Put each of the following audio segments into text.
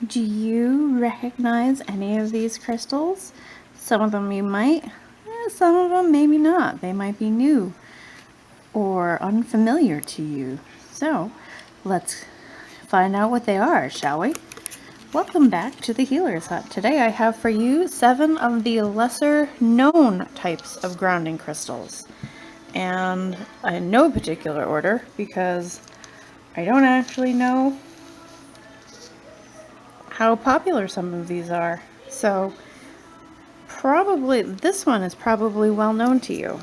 Do you recognize any of these crystals? Some of them you might, some of them maybe not. They might be new or unfamiliar to you. So let's find out what they are, shall we? Welcome back to the Healer's Hut. Today I have for you 7 of the lesser known types of grounding crystals. And in no particular order, because I don't actually know how popular some of these are. So probably this one is probably well known to you,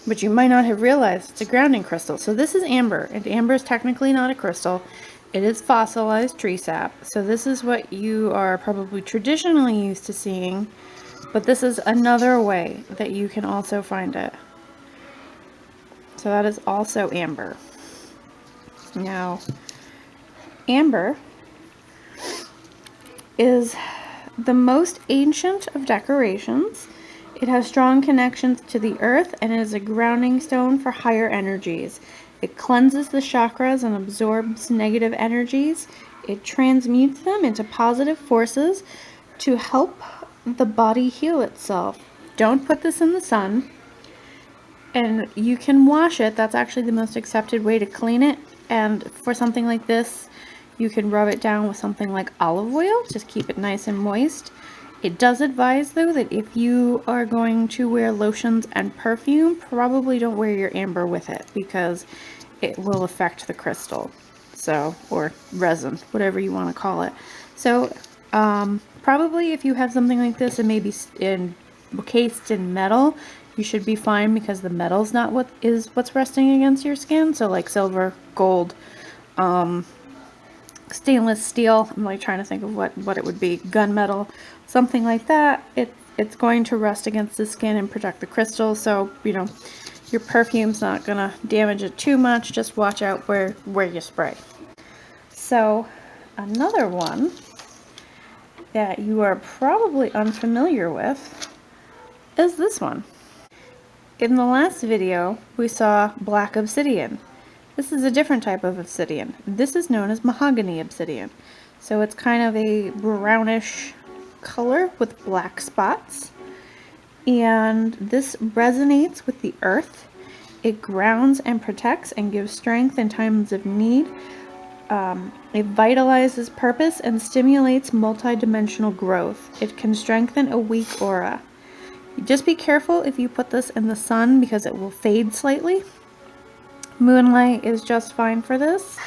but you might not have realized it's a grounding crystal. So this is amber, and amber is technically not a crystal. It is fossilized tree sap. So this is what you are probably traditionally used to seeing, but this is another way that you can also find it. So that is also amber. Now, amber is the most ancient of decorations. It has strong connections to the earth and is a grounding stone for higher energies. It cleanses the chakras and absorbs negative energies. It transmutes them into positive forces to help the body heal itself. Don't put this in the sun. And you can wash it. That's actually the most accepted way to clean it. And for something like this, you can rub it down with something like olive oil. Just keep it nice and moist. It does advise, though, that if you are going to wear lotions and perfume, probably don't wear your amber with it, because it will affect the crystal. So, or resin, whatever you want to call it. So, probably if you have something like this and maybe encased in metal, you should be fine, because the metal's not what's resting against your skin. So like silver, gold, stainless steel, I'm like trying to think of what it would be, gunmetal, something like that. It's going to rest against the skin and protect the crystal. So, you know, your perfume's not gonna damage it too much. Just watch out where you spray. So another one that you are probably unfamiliar with is this one. In the last video, we saw black obsidian. This is a different type of obsidian. This is known as mahogany obsidian. So it's kind of a brownish color with black spots. And this resonates with the earth. It grounds and protects and gives strength in times of need. It vitalizes purpose and stimulates multidimensional growth. It can strengthen a weak aura. Just be careful if you put this in the sun, because it will fade slightly. Moonlight is just fine for this.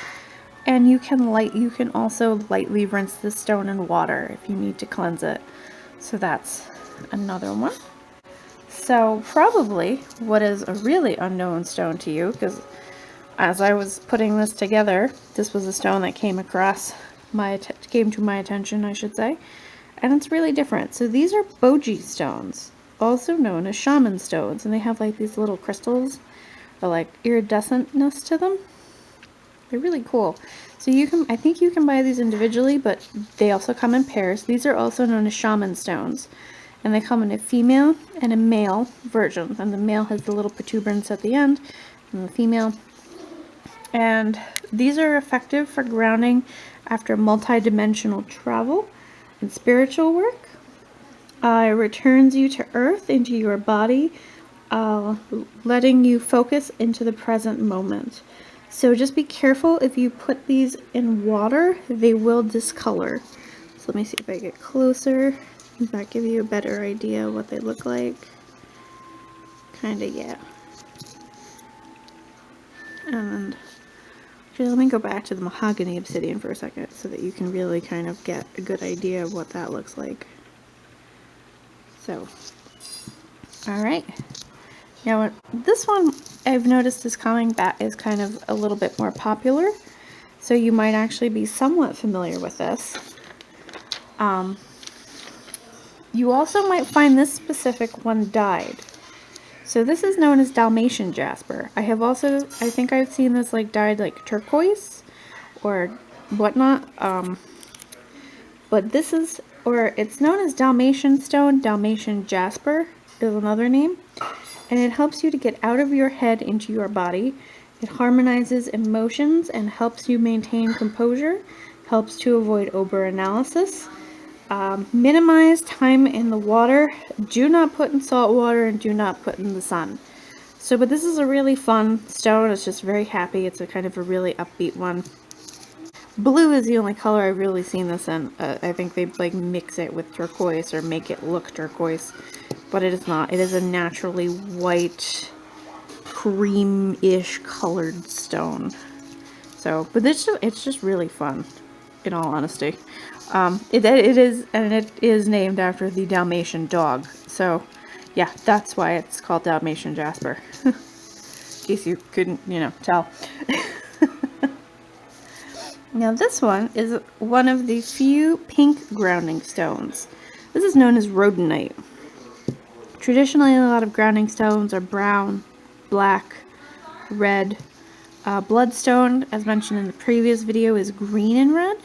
And you can also lightly rinse this stone in water if you need to cleanse it. So that's another one. So probably what is a really unknown stone to you, because as I was putting this together, this was a stone that came to my attention, I should say. And it's really different. So these are Boji Stones, also known as shaman stones, and they have like these little crystals, or like iridescentness to them. They're really cool. So I think you can buy these individually, but they also come in pairs. These are also known as shaman stones, and they come in a female and a male version. And the male has the little protuberance at the end, and the female. And these are effective for grounding after multi-dimensional travel and spiritual work. It returns you to earth, into your body, letting you focus into the present moment. So just be careful if you put these in water, they will discolor. So let me see if I get closer. Does that give you a better idea of what they look like? Kinda, yeah. And actually, let me go back to the mahogany obsidian for a second so that you can really kind of get a good idea of what that looks like. So, alright. Now, this one I've noticed is coming back, is kind of a little bit more popular. So you might actually be somewhat familiar with this. You also might find this specific one dyed. So this is known as Dalmatian Jasper. I think I've seen this like dyed like turquoise or whatnot. But this is, or it's known as Dalmatian Stone. Dalmatian Jasper is another name. And it helps you to get out of your head into your body. It harmonizes emotions and helps you maintain composure. helps to avoid over-analysis. Minimize time in the water. Do not put in salt water and do not put in the sun. So, but this is a really fun stone. It's just very happy. It's a kind of a really upbeat one. Blue is the only color I've really seen this in. I think they like mix it with turquoise or make it look turquoise, but it is not. It is a naturally white, cream-ish colored stone. So, but it's just really fun, in all honesty. It is named after the Dalmatian dog. So, yeah, that's why it's called Dalmatian Jasper. In case you couldn't, tell. Now this one is one of the few pink grounding stones. This is known as Rhodonite. Traditionally, a lot of grounding stones are brown, black, red. Bloodstone, as mentioned in the previous video, is green and red,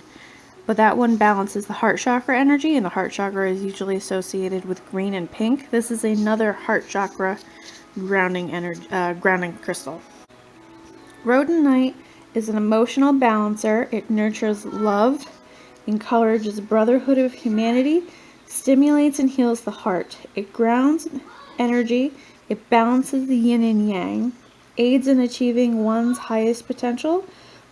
but that one balances the heart chakra energy, and the heart chakra is usually associated with green and pink. This is another heart chakra grounding crystal. Rhodonite is an emotional balancer. It nurtures love, encourages brotherhood of humanity, stimulates and heals the heart. It grounds energy, it balances the yin and yang, aids in achieving one's highest potential,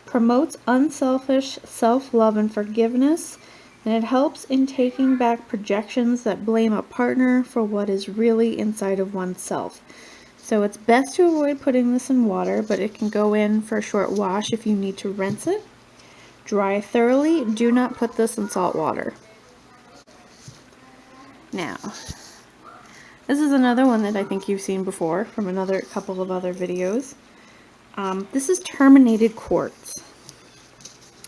promotes unselfish self-love and forgiveness, and it helps in taking back projections that blame a partner for what is really inside of oneself. So it's best to avoid putting this in water, but it can go in for a short wash if you need to rinse it. Dry thoroughly. Do not put this in salt water. Now, this is another one that I think you've seen before from another couple of other videos. This is Tourmalinated Quartz.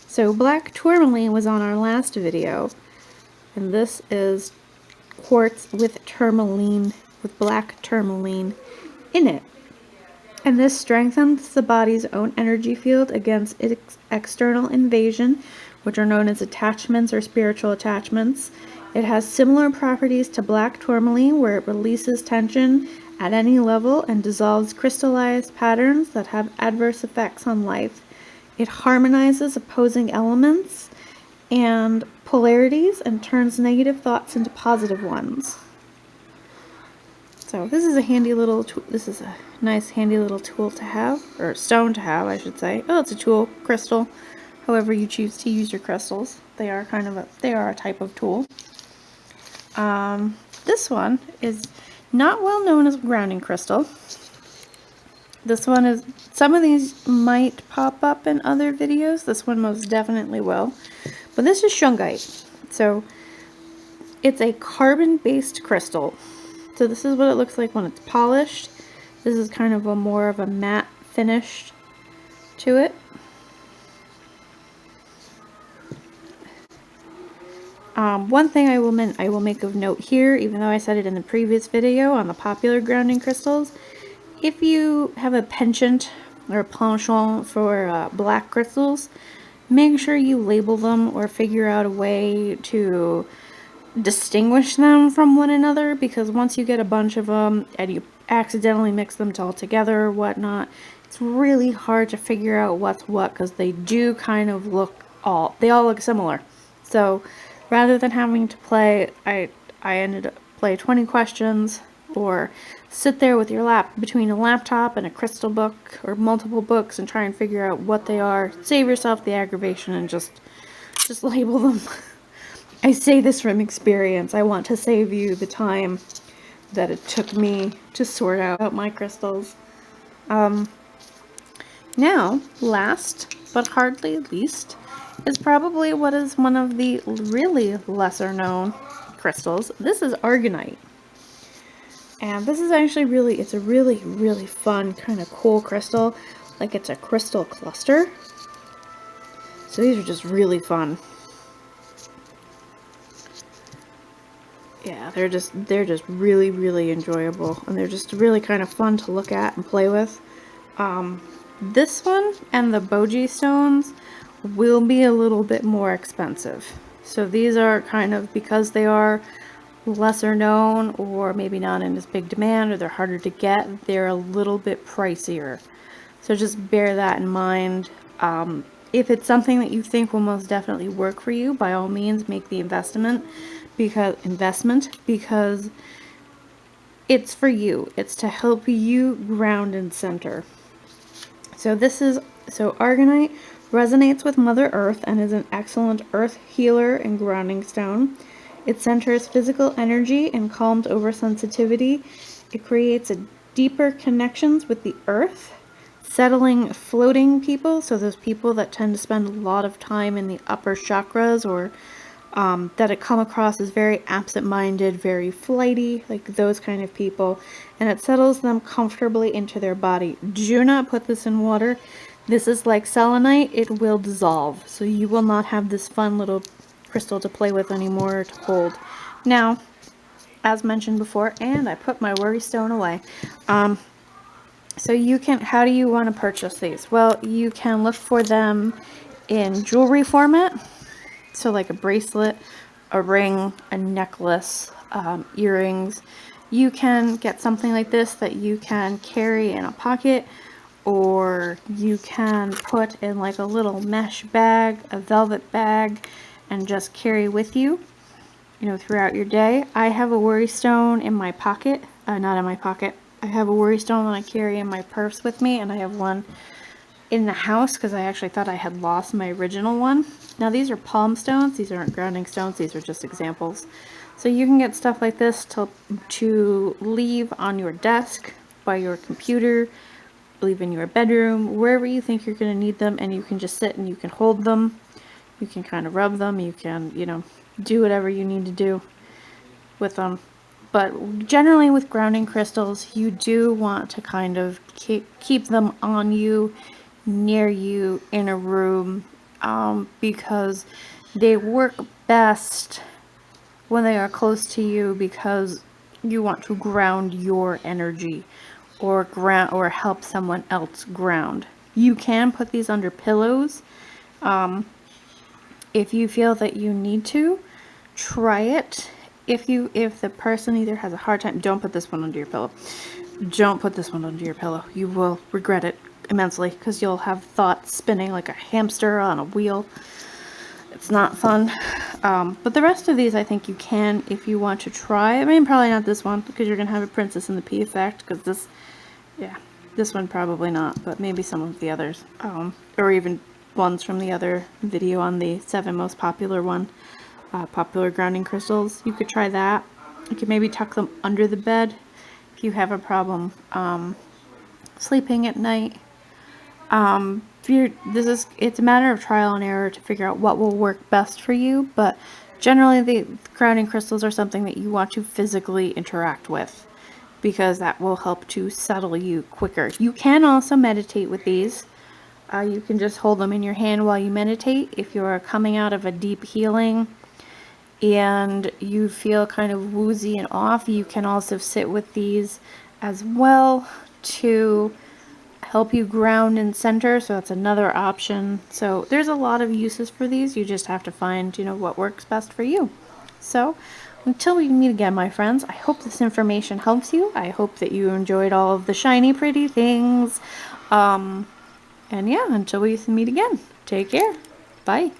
So black tourmaline was on our last video, and this is quartz with tourmaline, with black tourmaline in it. And this strengthens the body's own energy field against external invasion, which are known as attachments or spiritual attachments. It has similar properties to black tourmaline, where it releases tension at any level and dissolves crystallized patterns that have adverse effects on life. It harmonizes opposing elements and polarities and turns negative thoughts into positive ones. So this is a handy little this is a nice handy little tool to have, or stone to have, I should say. Oh, it's a tool, crystal, however you choose to use your crystals. They are a type of tool. This one is not well known as a grounding crystal. This one is, some of these might pop up in other videos. This one most definitely will. But this is Shungite. So it's a carbon-based crystal. So this is what it looks like when it's polished. This is kind of more of a matte finish to it. One thing I will make of note here, even though I said it in the previous video on the popular grounding crystals, if you have a penchant or a penchant for black crystals, make sure you label them or figure out a way to distinguish them from one another, because once you get a bunch of them and you accidentally mix them all together or whatnot, it's really hard to figure out what's what, because they do kind of they all look similar. So rather than having to play, I ended up play 20 questions or sit there with your between a laptop and a crystal book or multiple books and try and figure out what they are. Save yourself the aggravation and just label them. I say this from experience. I want to save you the time that it took me to sort out my crystals. Now, last but hardly least, is probably what is one of the really lesser known crystals. This is Argonite. And this is actually it's a really fun, kind of cool crystal. Like, it's a crystal cluster. So these are just really fun. Yeah, they're just really enjoyable, and they're just really kind of fun to look at and play with. This one and the Boji Stones will be a little bit more expensive. So these are kind of, because they are lesser known or maybe not in as big demand, or they're harder to get, they're a little bit pricier. So just bear that in mind. If it's something that you think will most definitely work for you, by all means make the investment because it's for you. It's to help you ground and center. So Argonite resonates with Mother Earth and is an excellent earth healer and grounding stone. It centers physical energy and calms oversensitivity. It creates a deeper connections with the earth, settling floating people, so those people that tend to spend a lot of time in the upper chakras, or that it come across as very absent-minded, very flighty, like those kind of people, and it settles them comfortably into their body. Do not put this in water. This is like selenite, it will dissolve, so you will not have this fun little crystal to play with anymore, to hold. Now, as mentioned before, and I put my worry stone away, so you can, how do you want to purchase these? Well, you can look for them in jewelry format, so like a bracelet, a ring, a necklace, earrings. You can get something like this that you can carry in a pocket, or you can put in like a little mesh bag, a velvet bag, and just carry with you, you know, throughout your day. I have a worry stone in my pocket, not in my pocket. I have a worry stone that I carry in my purse with me, and I have one in the house because I actually thought I had lost my original one. Now these are palm stones. These aren't grounding stones. These are just examples. So you can get stuff like this to leave on your desk, by your computer, leave in your bedroom, wherever you think you're going to need them, and you can just sit and you can hold them. You can kind of rub them. You can, you know, do whatever you need to do with them. But generally with grounding crystals, you do want to kind of keep them on you, near you, in a room, because they work best when they are close to you, because you want to ground your energy, or help someone else ground. You can put these under pillows if you feel that you need to. Try it. If the person either has a hard time, don't put this one under your pillow. Don't put this one under your pillow. You will regret it immensely, because you'll have thoughts spinning like a hamster on a wheel. It's not fun. But the rest of these, I think you can, if you want to try. I mean, probably not this one, because you're going to have a Princess and the Pea effect, because this one probably not, but maybe some of the others. Or even ones from the other video on the 7 most popular popular grounding crystals. You could try that. You could maybe tuck them under the bed if you have a problem sleeping at night. It's a matter of trial and error to figure out what will work best for you, but generally the grounding crystals are something that you want to physically interact with, because that will help to settle you quicker. You can also meditate with these. You can just hold them in your hand while you meditate. If you're coming out of a deep healing and you feel kind of woozy and off, you can also sit with these as well to help you ground and center. So that's another option. So there's a lot of uses for these. You just have to find, you know, what works best for you. So until we meet again, my friends, I hope this information helps you. I hope that you enjoyed all of the shiny, pretty things. And yeah, until we meet again, take care. Bye.